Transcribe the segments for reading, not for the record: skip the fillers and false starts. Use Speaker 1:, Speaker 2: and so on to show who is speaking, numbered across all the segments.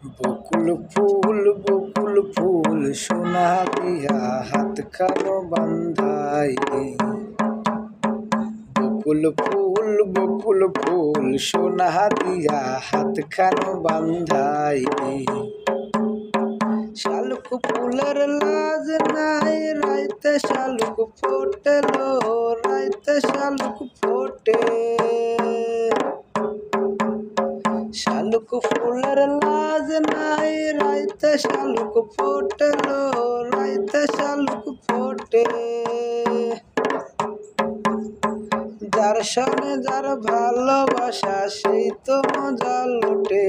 Speaker 1: বকুল ফুল সোনা দিয়া হাত খানো বান্ধাইলি। বকুল ফুল সোনা দিয়া হাত খানো বান্ধাইলি। শালুক ফুলের লাজ নাই রাইতে শালুক ফোটেলো, রাইতে শালুক ফোটে। শালুক ফুলের লাজ নাই রাইতে শালুক ফোটেলো, রাইতে শালুক ফোটে। যার সঙ্গে যার ভালোবাসা সেই তো মজা লোটে।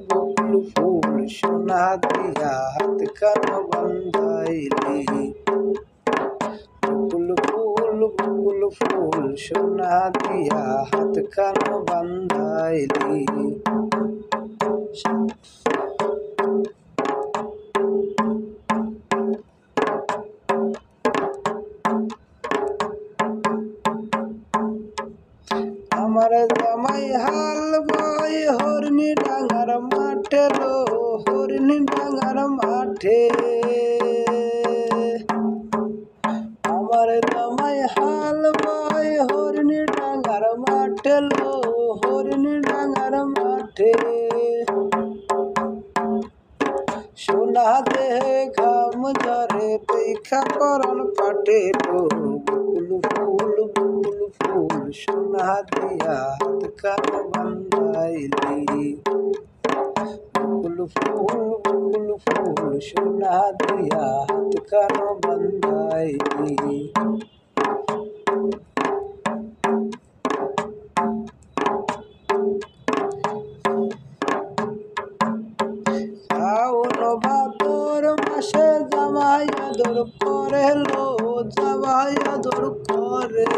Speaker 1: বকুল ফুল সোনা দিয়া হাত খানো বান্ধাইলি। বকুল ফুল সোনা দিয়া হাত খানো বান্ধাইলি। আমার জামাই হাল বই হরিণী ডাঙার মাঠে লো, হরিণী ডাঙার মাঠে। আমার জামাই হাল বই হরিণী ডাঙার মাঠে লো, হরিণী ডাঙার মাঠে। সোনা দেহে ঘাম ঝরে দেখা পরাণ পাটে লো। বকুল ফুল সোনা দিয়া হাত খানো বান্ধাইলি। বকুল ফুল সোনা দিয়া হাত খানো বান্ধাইলি। শ্রাবণ ভাদর মাসে জামাই আদর করে লো, জামাই আদর করে।